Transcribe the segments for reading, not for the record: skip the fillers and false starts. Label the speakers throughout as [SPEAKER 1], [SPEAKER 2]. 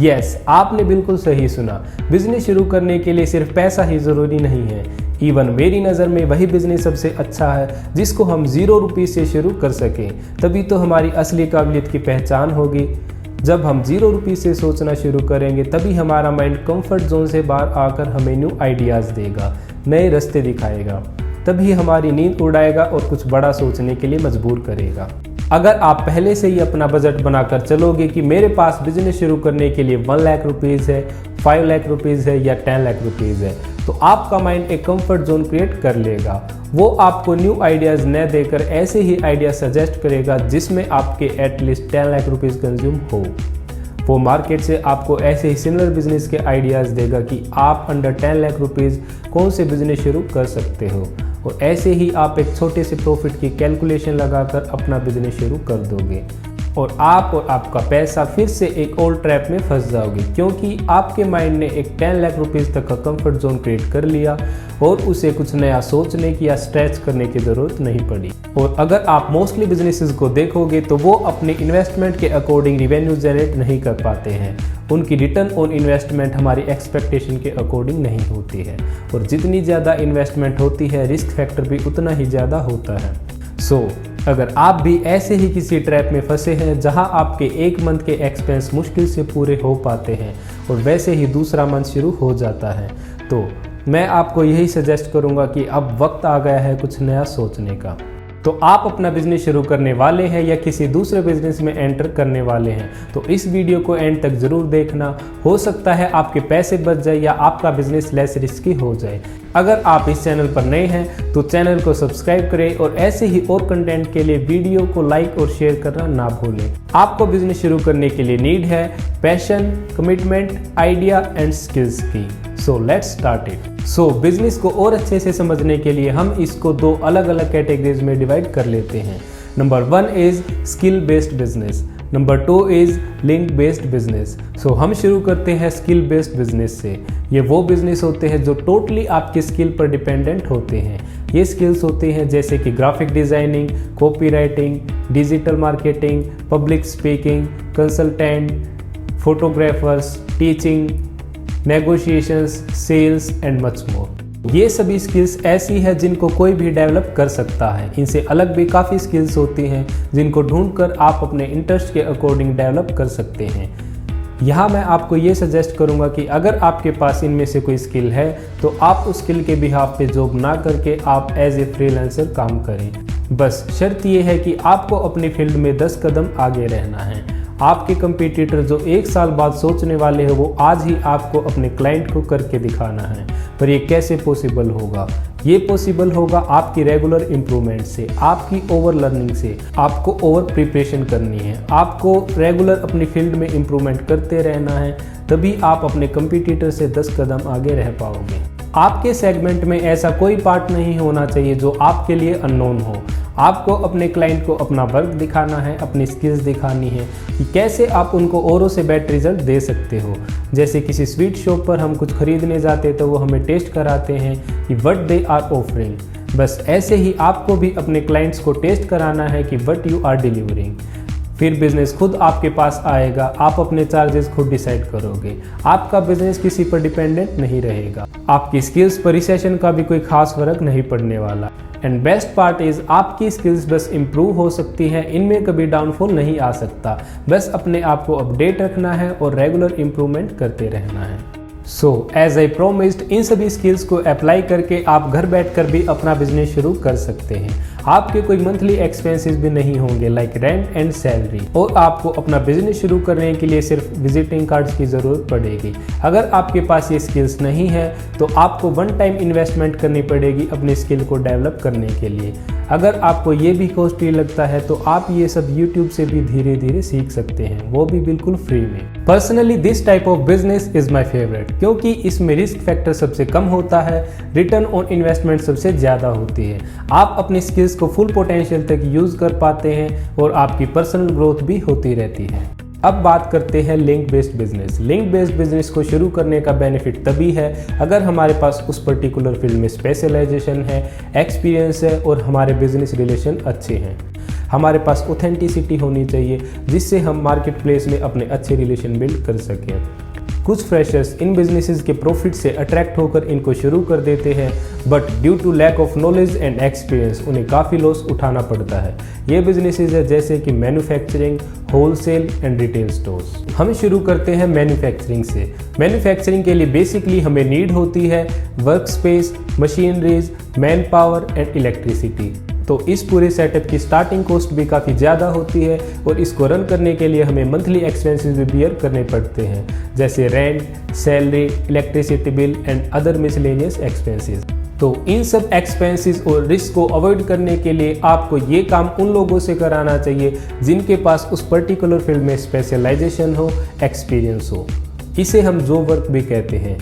[SPEAKER 1] Yes, आपने बिल्कुल सही सुना। बिजनेस शुरू करने के लिए सिर्फ पैसा ही ज़रूरी नहीं है। इवन मेरी नज़र में वही बिजनेस सबसे अच्छा है जिसको हम 0 रुपये से शुरू कर सकें। तभी तो हमारी असली काबिलियत की पहचान होगी। जब हम 0 रुपये से सोचना शुरू करेंगे तभी हमारा माइंड कंफर्ट जोन से बाहर आकर हमें न्यू आइडियाज़ देगा, नए रास्ते दिखाएगा। तभी हमारी नींद उड़ाएगा और कुछ बड़ा सोचने के लिए मजबूर करेगा। अगर आप पहले से ही अपना बजट बनाकर चलोगे कि मेरे पास बिजनेस शुरू करने के लिए 1 लाख रुपीज़ है, 5 लाख रुपीज़ है या 10 लाख रुपीज़ है, तो आपका माइंड एक कंफर्ट जोन क्रिएट कर लेगा। वो आपको न्यू आइडियाज़ न देकर ऐसे ही आइडिया सजेस्ट करेगा जिसमें आपके एटलीस्ट 10 लाख रुपीज़ कंज्यूम हो। वो मार्केट से आपको ऐसे ही सिमिलर बिजनेस के आइडियाज़ देगा कि आप अंडर 10 लाख रुपीज़ कौन से बिजनेस शुरू कर सकते हो, और ऐसे ही आप एक छोटे से प्रॉफिट की कैलकुलेशन लगाकर अपना बिजनेस शुरू कर दोगे और आप और आपका पैसा फिर से एक ओल्ड ट्रैप में फंस जाओगे, क्योंकि आपके माइंड ने एक 10 लाख रुपीज़ तक का कंफर्ट जोन क्रिएट कर लिया और उसे कुछ नया सोचने की या स्ट्रेच करने की ज़रूरत नहीं पड़ी। और अगर आप मोस्टली बिजनेसेस को देखोगे तो वो अपने इन्वेस्टमेंट के अकॉर्डिंग रिवेन्यू जनरेट नहीं कर पाते हैं। उनकी रिटर्न ऑन इन्वेस्टमेंट हमारी एक्सपेक्टेशन के अकॉर्डिंग नहीं होती है, और जितनी ज़्यादा इन्वेस्टमेंट होती है रिस्क फैक्टर भी उतना ही ज़्यादा होता है। अगर आप भी ऐसे ही किसी ट्रैप में फंसे हैं जहां आपके 1 मंथ के एक्सपेंस मुश्किल से पूरे हो पाते हैं और वैसे ही दूसरा मंथ शुरू हो जाता है, तो मैं आपको यही सजेस्ट करूंगा कि अब वक्त आ गया है कुछ नया सोचने का। तो आप अपना बिजनेस शुरू करने वाले हैं या किसी दूसरे बिजनेस में एंटर करने वाले हैं, तो इस वीडियो को एंड तक ज़रूर देखना। हो सकता है आपके पैसे बच जाए या आपका बिजनेस लेस रिस्की हो जाए। अगर आप इस चैनल पर नए हैं तो चैनल को सब्सक्राइब करें और ऐसे ही और कंटेंट के लिए वीडियो को लाइक और शेयर करना ना भूलें। आपको बिजनेस शुरू करने के लिए नीड है passion, commitment, idea and skills की। So let's start it. Business को और अच्छे से समझने के लिए हम इसको 2 अलग अलग कैटेगरीज में डिवाइड कर लेते हैं। Number 1 is skill based business, number 2 is link based business. हम शुरू करते हैं स्किल बेस्ड बिजनेस से। ये वो बिजनेस होते हैं जो टोटली आपकी स्किल पर डिपेंडेंट होते हैं। ये स्किल्स होते हैं जैसे कि graphic designing, copy writing, digital marketing, public speaking, consultant, photographers, teaching, negotiations, sales and much more. ये सभी स्किल्स ऐसी है जिनको कोई भी डेवलप कर सकता है। इनसे अलग भी काफ़ी स्किल्स होती हैं जिनको ढूंढकर आप अपने इंटरेस्ट के अकॉर्डिंग डेवलप कर सकते हैं। यहाँ मैं आपको ये सजेस्ट करूँगा कि अगर आपके पास इनमें से कोई स्किल है तो आप उस स्किल के बिहाफ पे जॉब ना करके आप एज ए फ्रीलांसर काम करें। बस शर्त ये है कि आपको अपनी फील्ड में 10 कदम आगे रहना है। आपके कंपटीटर जो 1 साल बाद सोचने वाले हैं वो आज ही आपको अपने क्लाइंट को करके दिखाना है। पर ये कैसे पॉसिबल होगा? ये पॉसिबल होगा आपकी रेगुलर इम्प्रूवमेंट से, आपकी ओवर लर्निंग से। आपको ओवर प्रिपरेशन करनी है, आपको रेगुलर अपनी फील्ड में इम्प्रूवमेंट करते रहना है, तभी आप अपने कंपटीटर से 10 कदम आगे रह पाओगे। आपके सेगमेंट में ऐसा कोई पार्ट नहीं होना चाहिए जो आपके लिए अननोन हो। आपको अपने क्लाइंट को अपना वर्क दिखाना है, अपनी स्किल्स दिखानी है कि कैसे आप उनको औरों से बेटर रिजल्ट दे सकते हो। जैसे किसी स्वीट शॉप पर हम कुछ खरीदने जाते तो वो हमें टेस्ट कराते हैं कि व्हाट दे आर ऑफरिंग। बस ऐसे ही आपको भी अपने क्लाइंट्स को टेस्ट कराना है कि व्हाट यू आर डिलीवरिंग। फिर बिजनेस खुद आपके पास आएगा, आप अपने चार्जेस खुद डिसाइड करोगे। आपका बिजनेस किसी पर डिपेंडेंट नहीं रहेगा। आपकी स्किल्स पर रिसेशन का भी कोई खास फर्क नहीं पड़ने वाला। एंड बेस्ट पार्ट इज आपकी स्किल्स बस इम्प्रूव हो सकती हैं, इनमें कभी डाउनफॉल नहीं आ सकता। बस अपने आप को अपडेट रखना है और रेगुलर इम्प्रूवमेंट करते रहना है। एज आई प्रोमिस्ड, इन सभी स्किल्स को अप्लाई करके आप घर बैठकर भी अपना बिजनेस शुरू कर सकते हैं। आपके कोई मंथली एक्सपेंसेस भी नहीं होंगे लाइक रेंट एंड सैलरी, और आपको अपना बिजनेस शुरू करने के लिए सिर्फ विजिटिंग कार्ड्स की ज़रूरत पड़ेगी। अगर आपके पास ये स्किल्स नहीं है तो आपको 1 टाइम इन्वेस्टमेंट करनी पड़ेगी अपनी स्किल को डेवलप करने के लिए। अगर आपको ये भी कॉस्टली लगता है तो आप ये सब यूट्यूब से भी धीरे धीरे सीख सकते हैं, वो भी बिल्कुल फ्री में। Personally this type of business is my favourite, क्योंकि इसमें रिस्क फैक्टर सबसे कम होता है, रिटर्न ऑन इन्वेस्टमेंट सबसे ज़्यादा होती है। आप अपनी स्किल्स को फुल पोटेंशियल तक यूज़ कर पाते हैं और आपकी पर्सनल ग्रोथ भी होती रहती है। अब बात करते हैं link based business. Link based business को शुरू करने का बेनिफिट तभी है अगर हमारे पास उस पर्टिकुलर फील्ड में स्पेशलाइजेशन है, एक्सपीरियंस है और हमारे बिजनेस रिलेशन अच्छे हैं। हमारे पास ऑथेंटिसिटी होनी चाहिए जिससे हम मार्केट प्लेस में अपने अच्छे रिलेशन बिल्ड कर सकें। कुछ फ्रेशर्स इन बिजनेसेस के प्रॉफिट से अट्रैक्ट होकर इनको शुरू कर देते हैं, but due to lack of knowledge and experience उन्हें काफ़ी लॉस उठाना पड़ता है। ये बिजनेसेस है जैसे कि manufacturing, wholesale and retail stores. हम शुरू करते हैं मैन्युफैक्चरिंग से। मैन्युफैक्चरिंग के लिए बेसिकली हमें नीड होती है work space, machineries, man power and electricity. तो इस पूरे सेटअप की स्टार्टिंग कॉस्ट भी काफ़ी ज़्यादा होती है और इसको रन करने के लिए हमें मंथली एक्सपेंसेस भी बियर करने पड़ते हैं, जैसे rent, salary, electricity bill and other miscellaneous expenses. तो इन सब एक्सपेंसेस और रिस्क को अवॉइड करने के लिए आपको ये काम उन लोगों से कराना चाहिए जिनके पास उस पर्टिकुलर फील्ड में स्पेशलाइजेशन हो, एक्सपीरियंस हो। इसे हम जॉब वर्क भी कहते हैं।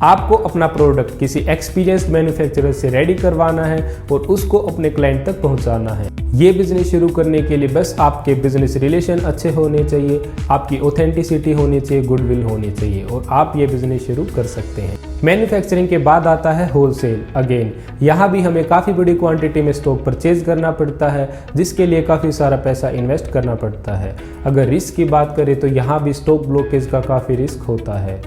[SPEAKER 1] आपको अपना प्रोडक्ट किसी एक्सपीरियंस्ड मैन्युफैक्चरर से रेडी करवाना है और उसको अपने क्लाइंट तक पहुंचाना है। ये बिजनेस शुरू करने के लिए बस आपके बिजनेस रिलेशन अच्छे होने चाहिए, आपकी ऑथेंटिसिटी होनी चाहिए, गुडविल होनी चाहिए और आप ये बिजनेस शुरू कर सकते हैं। मैन्युफैक्चरिंग के बाद आता है होलसेल। अगेन यहाँ भी हमें काफ़ी बड़ी क्वांटिटी में स्टॉक परचेज करना पड़ता है जिसके लिए काफ़ी सारा पैसा इन्वेस्ट करना पड़ता है। अगर रिस्क की बात करें तो यहाँ भी स्टॉक ब्लॉकेज का काफ़ी रिस्क होता है,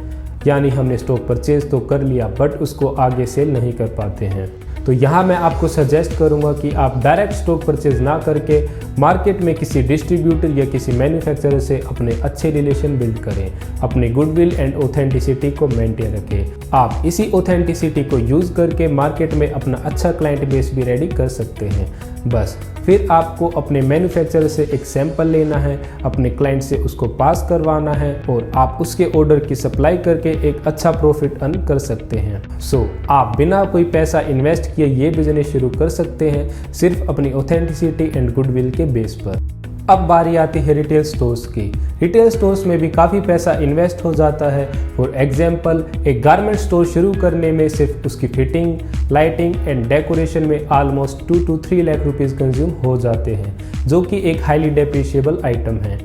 [SPEAKER 1] यानी हमने स्टॉक परचेज तो कर लिया बट उसको आगे सेल नहीं कर पाते हैं। तो यहाँ मैं आपको सजेस्ट करूँगा कि आप डायरेक्ट स्टॉक परचेज ना करके मार्केट में किसी डिस्ट्रीब्यूटर या किसी मैन्युफैक्चरर से अपने अच्छे रिलेशन बिल्ड करें, अपनी गुडविल एंड ऑथेंटिसिटी को मेंटेन रखें। आप इसी ऑथेंटिसिटी को यूज़ करके मार्केट में अपना अच्छा क्लाइंट बेस भी रेडी कर सकते हैं। बस फिर आपको अपने मैन्युफैक्चरर से एक सैंपल लेना है, अपने क्लाइंट से उसको पास करवाना है और आप उसके ऑर्डर की सप्लाई करके एक अच्छा प्रॉफिट अर्न कर सकते हैं। सो आप बिना कोई पैसा इन्वेस्ट किए ये बिजनेस शुरू कर सकते हैं सिर्फ अपनी ऑथेंटिसिटी एंड गुडविल के बेस पर। अब बारी आती है रिटेल स्टोर्स की। रिटेल स्टोर्स में भी काफ़ी पैसा इन्वेस्ट हो जाता है। फॉर एग्जांपल एक गारमेंट स्टोर शुरू करने में सिर्फ उसकी फिटिंग, लाइटिंग एंड डेकोरेशन में almost 2 to 3 lakh rupees consume हो जाते हैं, जो कि एक हाईली डेप्रिशिएबल आइटम है।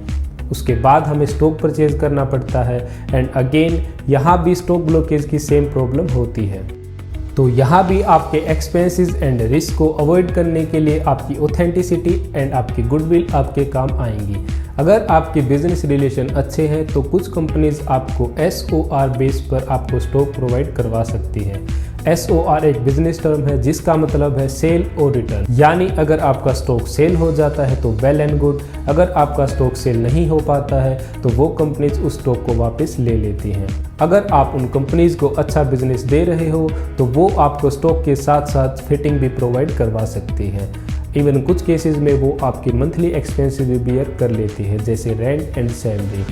[SPEAKER 1] उसके बाद हमें स्टॉक परचेज करना पड़ता है एंड अगेन यहाँ भी स्टॉक ब्लॉकेज की सेम प्रॉब्लम होती है। तो यहाँ भी आपके एक्सपेंसेस एंड रिस्क को अवॉइड करने के लिए आपकी ऑथेंटिसिटी एंड आपकी गुडविल आपके काम आएंगी। अगर आपके बिजनेस रिलेशन अच्छे हैं तो कुछ कंपनीज आपको SOR बेस पर आपको स्टॉक प्रोवाइड करवा सकती है। SOR एक बिजनेस टर्म है जिसका मतलब है सेल और रिटर्न, यानी अगर आपका स्टॉक सेल हो जाता है तो वेल एंड गुड, अगर आपका स्टॉक सेल नहीं हो पाता है तो वो कंपनीज उस स्टॉक को वापस ले लेती हैं। अगर आप उन कंपनीज को अच्छा बिजनेस दे रहे हो तो वो आपको स्टॉक के साथ साथ फिटिंग भी प्रोवाइड करवा सकती है। इवन कुछ केसेस में वो आपकी मंथली एक्सपेंसेस भी बियर कर लेती है, जैसे रेंट एंड सैलरी।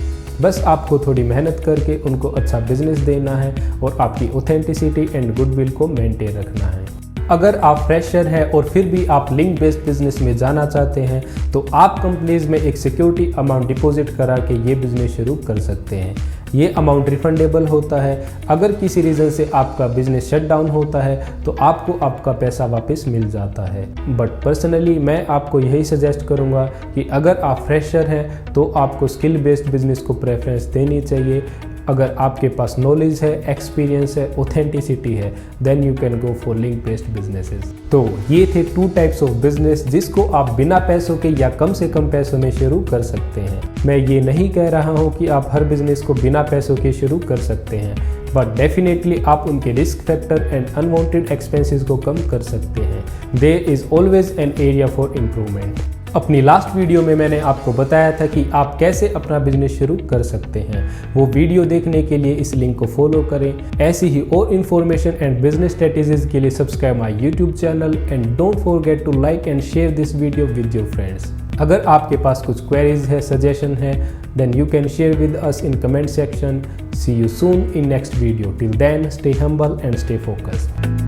[SPEAKER 1] बस आपको थोड़ी मेहनत करके उनको अच्छा बिजनेस देना है और आपकी ऑथेंटिसिटी एंड गुडविल को मेंटेन रखना है। अगर आप फ्रेशर हैं और फिर भी आप लिंक बेस्ड बिजनेस में जाना चाहते हैं तो आप कंपनीज में एक सिक्योरिटी अमाउंट डिपॉजिट करा के ये बिजनेस शुरू कर सकते हैं। ये अमाउंट रिफंडेबल होता है। अगर किसी रीज़न से आपका बिजनेस शट डाउन होता है तो आपको आपका पैसा वापस मिल जाता है। बट पर्सनली मैं आपको यही सजेस्ट करूँगा कि अगर आप फ्रेशर हैं तो आपको स्किल बेस्ड बिजनेस को प्रेफरेंस देनी चाहिए। अगर आपके पास नॉलेज है, एक्सपीरियंस है, ऑथेंटिसिटी है, then you can go for link based businesses. तो ये थे 2 टाइप्स ऑफ बिजनेस जिसको आप बिना पैसों के या कम से कम पैसों में शुरू कर सकते हैं। मैं ये नहीं कह रहा हूँ कि आप हर बिजनेस को बिना पैसों के शुरू कर सकते हैं, बट डेफिनेटली आप उनके risk factor and unwanted expenses को कम कर सकते हैं। There is always an area for improvement. अपनी लास्ट वीडियो में मैंने आपको बताया था कि आप कैसे अपना बिजनेस शुरू कर सकते हैं। वो वीडियो देखने के लिए इस लिंक को फॉलो करें। ऐसी ही और इन्फॉर्मेशन एंड बिजनेस स्ट्रेटेजीज के लिए subscribe my YouTube channel and don't forget to like and share this video with your friends. अगर आपके पास कुछ क्वेरीज है, सजेशन है, then you can share with us in comment section. See you soon in next video. Till then, stay humble and stay focused.